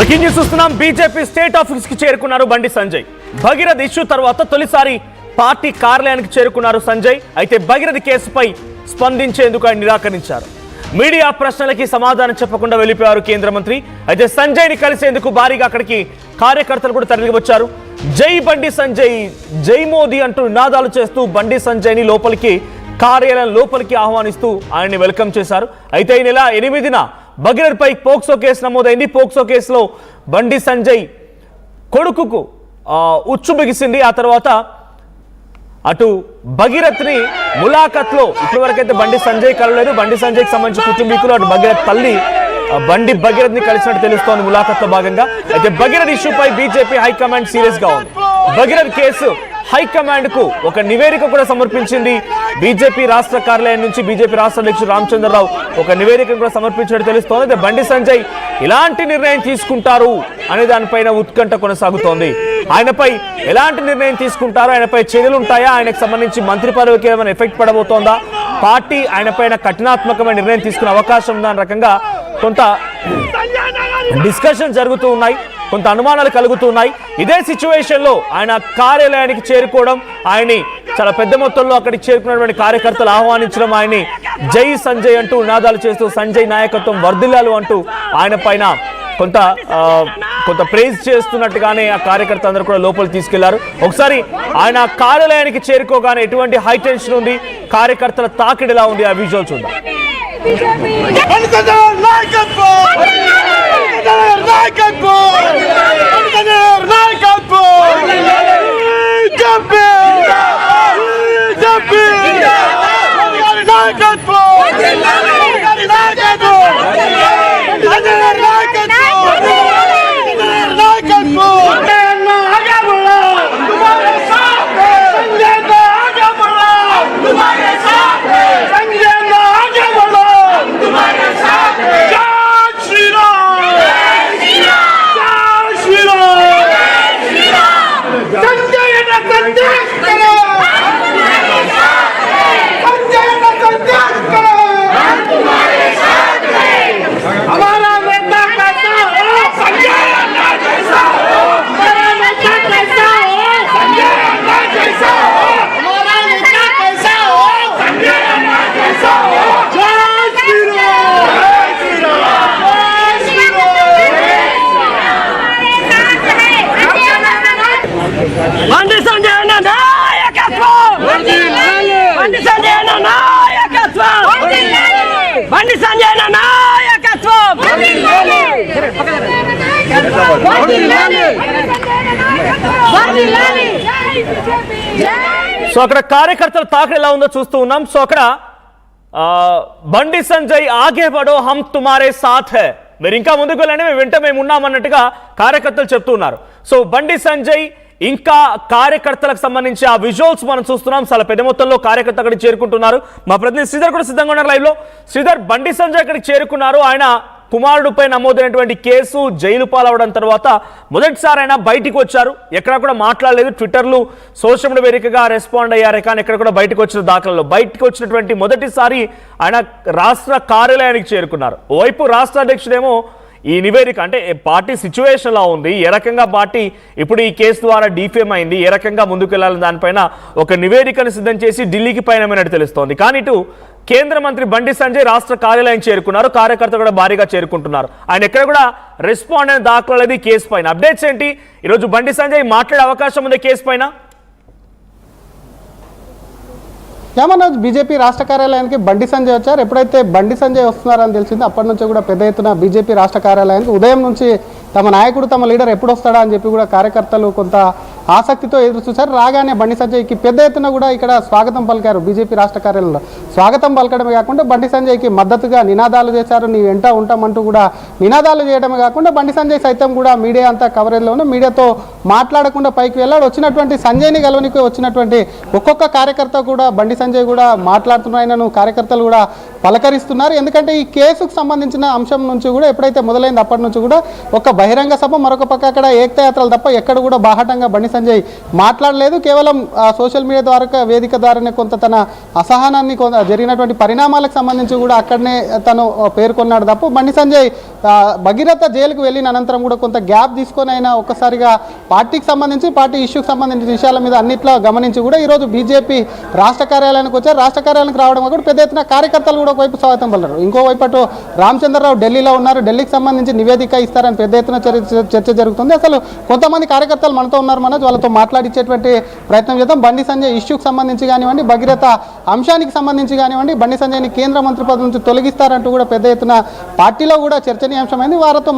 Breaking news చూస్తున్నాం. BJP state office కి చేరుకున్నారు బండి సంజయ్. భగీరథ ఇష్యూ తర్వాత తొలిసారి పార్టీ కార్యాలయానికి చేరుకున్నారు సంజయ్. అయితే భగీరథ కేసుపై స్పందించేందుకు ఆయన నిరాకరించారు. మీడియా ప్రశ్నలకి సమాధానం చెప్పకుండా వెళ్లిపోయారు కేంద్ర మంత్రి. అయితే సంజయ్ ని కలిసేందుకు భారీగా అక్కడికి కార్యకర్తలు కూడా తరలి వచ్చారు. జై బండి సంజయ్, జై మోదీ అంటూ నినాదాలు చేస్తూ బండి సంజయ్ ని లోపలికి కార్యాలయం లోపలికి ఆహ్వానిస్తూ ఆయన్ని వెల్కమ్ చేశారు. అయితే ఈ నెల 8న భగీరథ్ పై పోక్సో కేసు నమోదైంది. పోక్సో కేసులో బండి సంజయ్ కొడుకుకు ఉచ్చు బిగిసింది. ఆ తర్వాత అటు భగీరథ్ని ములాఖత్లో ఇప్పటివరకైతే బండి సంజయ్ కలలేదు. బండి సంజయ్కి సంబంధించిన కుటుంబీకులు అటు భగీరథ్ తల్లి బండి భగీరథ్ ని కలిసినట్టు తెలుస్తోంది ములాఖత్లో భాగంగా. అయితే భగీరథ్ ఇష్యూపై బీజేపీ హైకమాండ్ సీరియస్ గా ఉంది. భగీరథ్ కేసు హైకమాండ్ కు ఒక నివేదిక కూడా సమర్పించింది. బీజేపీ రాష్ట్ర కార్యాలయం నుంచి బీజేపీ రాష్ట్ర అధ్యక్షుడు రామచంద్రరావు ఒక నివేదికను కూడా సమర్పించినట్టు తెలుస్తోంది. బండి సంజయ్ ఎలాంటి నిర్ణయం తీసుకుంటారు అనే దానిపైన ఉత్కంఠ కొనసాగుతోంది. ఆయనపై ఎలాంటి నిర్ణయం తీసుకుంటారో, ఆయనపై చర్యలు ఉంటాయా, ఆయనకు సంబంధించి మంత్రి పదవికి ఏమైనా ఎఫెక్ట్ పడబోతోందా, పార్టీ ఆయనపైన కఠినాత్మకమైన నిర్ణయం తీసుకునే అవకాశం ఉందా అనే రకంగా కొంత డిస్కషన్ జరుగుతూ ఉన్నాయి, కొంత అనుమానాలు కలుగుతున్నాయి. ఇదే సిచ్యువేషన్ లో ఆయన కార్యాలయానికి చేరుకోవడం, ఆయన్ని చాలా పెద్ద మొత్తంలో అక్కడికి చేరుకున్నటువంటి కార్యకర్తలు ఆహ్వానించడం, ఆయన్ని జై సంజయ్ అంటూ నినాదాలు చేస్తూ సంజయ్ నాయకత్వం వర్ధిల్లాలు అంటూ ఆయన పైన కొంత ప్రైజ్ చేస్తున్నట్టుగానే ఆ కార్యకర్త అందరూ కూడా లోపలికి తీసుకెళ్లారు. ఒకసారి ఆయన కార్యాలయానికి చేరుకోగానే ఎటువంటి హై టెన్షన్ ఉంది, కార్యకర్తల తాకిడి ఎలా ఉంది, ఆ విజువల్ చూద్దాం. సో అక్కడ కార్యకర్తల తాకిడి ఎలా ఉందో చూస్తూ ఉన్నాం. సో అక్కడ బండి సంజయ్ ఆగే బడో హమ్ తుమారే సాథ్ హై, మీరు ఇంకా ముందుకు వెళ్ళండి, మేము వెంట మేము ఉన్నామన్నట్టుగా కార్యకర్తలు చెప్తూ ఉన్నారు. సో బండి సంజయ్ ఇంకా కార్యకర్తలకు సంబంధించి ఆ విజువల్స్ మనం చూస్తున్నాం. చాలా పెద్ద మొత్తంలో కార్యకర్తలు అక్కడికి చేరుకుంటున్నారు. మా ప్రతినిధి శ్రీధర్ కూడా సిద్ధంగా ఉన్నారు లైవ్ లో. శ్రీధర్, బండి సంజయ్ అక్కడికి చేరుకున్నారు. ఆయన కుమారుడిపై నమోదైనటువంటి కేసు జైలు పాలవడం తర్వాత మొదటిసారి ఆయన బయటికి వచ్చారు. ఎక్కడ కూడా మాట్లాడలేదు. ట్విట్టర్లు సోషల్ మీడియా వేదికగా రెస్పాండ్ అయ్యారు, కానీ ఎక్కడ కూడా బయటకు వచ్చిన దాఖలలో బయటకు వచ్చినటువంటి మొదటిసారి ఆయన రాష్ట్ర కార్యాలయానికి చేరుకున్నారు. ఓవైపు రాష్ట్ర అధ్యక్షుడేమో ఈ నివేదిక అంటే పార్టీ సిచ్యువేషన్ లా ఉంది, ఏ రకంగా పార్టీ ఇప్పుడు ఈ కేసు ద్వారా డిఫేమ్ అయింది, ఏ రకంగా ముందుకు వెళ్ళాలని దానిపైన ఒక నివేదికను సిద్ధం చేసి ఢిల్లీకి పయనమైనట్టు తెలుస్తోంది. కానీ ఇటు కేంద్ర మంత్రి బండి సంజయ్ రాష్ట్ర కార్యాలయం చేరుకున్నారు. కార్యకర్తలు కూడా భారీగా చేరుకుంటున్నారు. ఆయన ఎక్కడ కూడా రెస్పాండ్ అయిన దాఖలేదు. కేసు పైన అప్డేట్స్ ఏంటి? ఈరోజు బండి సంజయ్ మాట్లాడే అవకాశం ఉంది కేసు పైన? మనోజ్, బీజేపీ రాష్ట్ర కార్యాలయానికి బండి సంజయ్ వచ్చారు. ఎప్పుడైతే బండి సంజయ్ వస్తున్నారని తెలిసిందో అప్పటి నుంచి కూడా పెద్ద ఎత్తున బీజేపీ రాష్ట్ర కార్యాలయానికి ఉదయం నుంచి తమ నాయకుడు, తమ లీడర్ ఎప్పుడు వస్తాడా అని చెప్పి కూడా కార్యకర్తలు కొంత ఆసక్తితో ఎదురు చూశారు. రాగానే బండి సంజయ్కి పెద్ద ఎత్తున కూడా ఇక్కడ స్వాగతం పలికారు. బీజేపీ రాష్ట్ర కార్యాలయంలో స్వాగతం పలకడమే కాకుండా బండి సంజయ్కి మద్దతుగా నినాదాలు చేశారు. నీ వెంట ఉంటామంటూ కూడా నినాదాలు చేయడమే కాకుండా బండి సంజయ్ సైతం కూడా మీడియా అంతా కవరేజ్లో ఉన్న మీడియాతో మాట్లాడకుండా పైకి వెళ్ళాడు. వచ్చినటువంటి సంజయ్ని గెలవనికి వచ్చినటువంటి ఒక్కొక్క కార్యకర్త కూడా బండి సంజయ్ కూడా మాట్లాడుతున్నాయని కార్యకర్తలు కూడా పలకరిస్తున్నారు. ఎందుకంటే ఈ కేసుకు సంబంధించిన అంశం నుంచి కూడా ఎప్పుడైతే మొదలైంది అప్పటి నుంచి కూడా ఒక బహిరంగ సభ, మరొక పక్క అక్కడ ఏకతాయాత్రలు తప్ప ఎక్కడ కూడా బాహటంగా బండి సంజయ్ మాట్లాడలేదు. కేవలం సోషల్ మీడియా ద్వారా వేదిక ద్వారానే కొంత తన అసహనాన్ని జరిగినటువంటి పరిణామాలకు సంబంధించి కూడా అక్కడనే తను పేర్కొన్నాడు తప్ప బండి సంజయ్ భగీరథ జైలుకు వెళ్ళిన అనంతరం కూడా కొంత గ్యాప్ తీసుకొని అయినా ఒక్కసారిగా పార్టీకి సంబంధించి పార్టీ ఇష్యూకి సంబంధించిన విషయాల మీద అన్నిట్లో గమనించి కూడా ఈరోజు బీజేపీ రాష్ట్ర కార్యాలయానికి వచ్చారు. రాష్ట్ర కార్యాలయానికి రావడం కూడా పెద్ద ఎత్తున కార్యకర్తలు కూడా ఒకవైపు స్వాగతం పలికారు. ఇంకోవైపు అటు రామచంద్రరావు ఢిల్లీలో ఉన్నారు. ఢిల్లీకి సంబంధించి నివేదిక ఇస్తారని పెద్ద ఎత్తున చర్చ జరుగుతుంది. అసలు కొంతమంది కార్యకర్తలు మనతో ఉన్నారు, మనోజ్, వాళ్ళతో మాట్లాడించేటువంటి ప్రయత్నం చేద్దాం. బండి సంజయ్ ఇష్యూకి సంబంధించి కానివ్వండి, భగీరథ అంశానికి సంబంధించి కానివ్వండి, బండి సంజయ్ని కేంద్ర మంత్రి పదవి నుంచి తొలగిస్తారంటూ కూడా పెద్ద ఎత్తున పార్టీలో కూడా చర్చనీయాంశమైంది. వారితో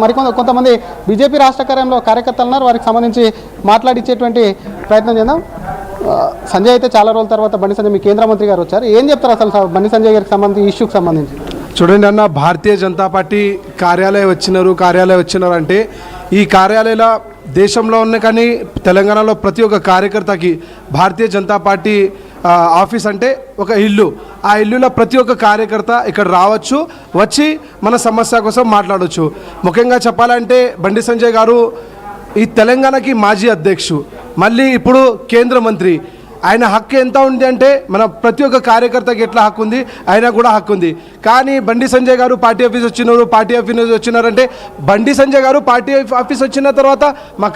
మనకు కొంతమంది బీజేపీ రాష్ట్ర కార్యంలో కార్యకర్తలు ఉన్నారు, వారికి సంబంధించి మాట్లాడించేటువంటి ప్రయత్నం చేద్దాం. సంజయ్ అయితే చాలా రోజుల తర్వాత బండి సంజయ్ మీ కేంద్ర మంత్రి గారు వచ్చారు. ఏం చెప్తారు అసలు బండి సంజయ్ గారికి సంబంధించి ఇష్యూకి సంబంధించి? చూడండి అన్న, భారతీయ జనతా పార్టీ కార్యాలయం వచ్చినారు అంటే ఈ కార్యాలయంలో దేశంలో ఉన్న కానీ తెలంగాణలో ప్రతి ఒక్క కార్యకర్తకి భారతీయ జనతా పార్టీ ఆఫీస్ అంటే ఒక ఇల్లు. ఆ ఇల్లులో ప్రతి ఒక్క కార్యకర్త ఇక్కడ రావచ్చు, వచ్చి మన సమస్య కోసం మాట్లాడవచ్చు. ముఖ్యంగా చెప్పాలంటే బండి సంజయ్ గారు ఈ తెలంగాణకి మాజీ అధ్యక్షుడు, మళ్ళీ ఇప్పుడు కేంద్ర మంత్రి. ఆయన హక్కు ఎంత ఉంది అంటే మన ప్రతి ఒక్క కార్యకర్తకి ఎట్లా హక్కు ఉంది, ఆయన కూడా హక్కు ఉంది. కానీ బండి సంజయ్ గారు పార్టీ ఆఫీస్ వచ్చినారంటే బండి సంజయ్ గారు పార్టీ ఆఫీస్ వచ్చిన తర్వాత మా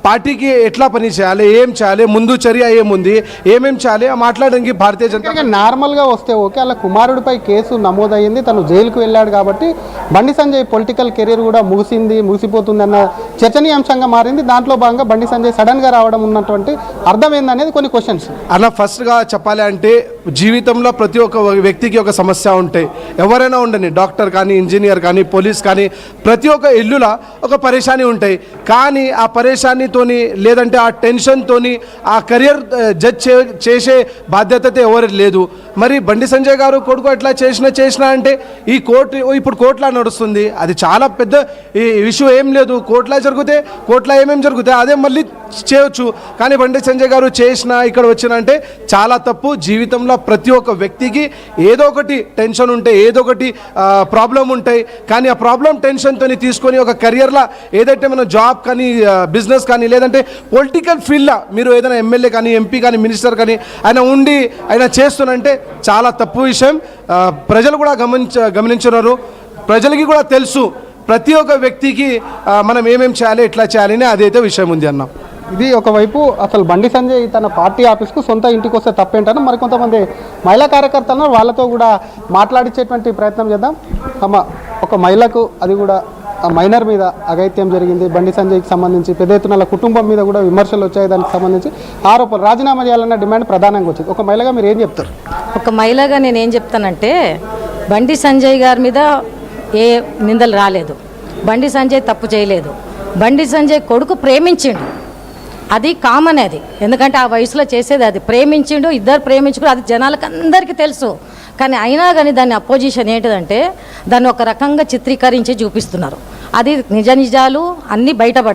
పార్టీకి ఎట్లా పని చేయాలి, ఏం చేయాలి, ముందు చర్య ఏముంది, ఏమేం చేయాలి మాట్లాడడానికి భారతీయ జనతా నార్మల్గా వస్తే ఓకే. అలా కుమారుడిపై కేసు నమోదయ్యింది, తను జైలుకు వెళ్ళాడు కాబట్టి బండి సంజయ్ పొలిటికల్ కెరీర్ కూడా ముగిసిపోతుంది అన్న చర్చనీయాంశంగా మారింది. దాంట్లో భాగంగా బండి సంజయ్ సడన్గా రావడం ఉన్నటువంటి అర్థం ఏందనేది కొన్ని క్వశ్చన్స్ అలా. ఫస్ట్గా చెప్పాలి అంటే జీవితంలో ప్రతి ఒక్క వ్యక్తికి ఒక సమస్య ఉంటాయి. ఎవరైనా ఉండని, డాక్టర్ కానీ, ఇంజనీర్ కానీ, పోలీస్ కానీ, ప్రతి ఒక్క ఇల్లులో ఒక పరేషాని ఉంటాయి. కానీ ఆ పరేషానితోని లేదంటే ఆ టెన్షన్తోని ఆ కెరియర్ జడ్జ్ చేసే బాధ్యత ఎవరు లేదు. మరి బండి సంజయ్ గారు కొడుకు ఎట్లా చేసినా అంటే ఈ కోర్టు ఇప్పుడు కోర్టులా నడుస్తుంది. అది చాలా పెద్ద ఈ ఇష్యూ ఏం లేదు. కోర్టులో ఏమేమి జరుగుతాయి అదే మళ్ళీ చేయొచ్చు. కానీ బండి సంజయ్ గారు చేసినా ఇక్కడ వచ్చినా అంటే చాలా తప్పు. జీవితంలో ప్రతి ఒక్క వ్యక్తికి ఏదో ఒకటి టెన్షన్ ఉంటాయి, ఏదో ఒకటి ప్రాబ్లం ఉంటాయి. కానీ ఆ ప్రాబ్లం టెన్షన్తో తీసుకొని ఒక కెరియర్లో ఏదైతే మనం జాబ్ కానీ, బిజినెస్ కానీ, లేదంటే పొలిటికల్ ఫీల్డ్లో మీరు ఏదైనా ఎమ్మెల్యే కానీ, ఎంపీ కానీ, మినిస్టర్ కానీ ఆయన చేస్తున్నంటే చాలా తప్పు విషయం. ప్రజలు కూడా గమనించున్నారు. ప్రజలకి కూడా తెలుసు ప్రతి ఒక్క వ్యక్తికి మనం ఏమేమి చేయాలి, ఎట్లా చేయాలి అని అదైతే విషయం ఉంది అన్న. ఇది ఒకవైపు అసలు బండి సంజయ్ తన పార్టీ ఆఫీస్కు సొంత ఇంటికి వస్తే తప్పేంటని మరికొంతమంది మహిళా కార్యకర్తలను వాళ్ళతో కూడా మాట్లాడించేటువంటి ప్రయత్నం చేద్దాం. ఒక మహిళకు, అది కూడా మైనర్ మీద అఘాయిత్యం జరిగింది. బండి సంజయ్కి సంబంధించి పెద్ద ఎత్తున కుటుంబం మీద కూడా విమర్శలు వచ్చాయి. దానికి సంబంధించి ఆరోపణలు, రాజీనామా చేయాలన్న డిమాండ్ ప్రధానంగా వచ్చింది. ఒక మహిళగా మీరు ఏం చెప్తారు? ఒక మహిళగా నేను ఏం చెప్తానంటే, బండి సంజయ్ గారి మీద ఏ నిందలు రాలేదు. బండి సంజయ్ తప్పు చేయలేదు. బండి సంజయ్ కొడుకు ప్రేమించిండు, అది కామన్. అది ఎందుకంటే ఆ వయసులో చేసేది అది. ప్రేమించిండు, ఇద్దరు ప్రేమించుకుని, అది జనాలకు అందరికీ తెలుసు. కానీ అయినా కానీ దాని అపోజిషన్ ఏంటిదంటే దాన్ని ఒక రకంగా చిత్రీకరించి చూపిస్తున్నారు. అది నిజాలు అన్నీ బయటపడ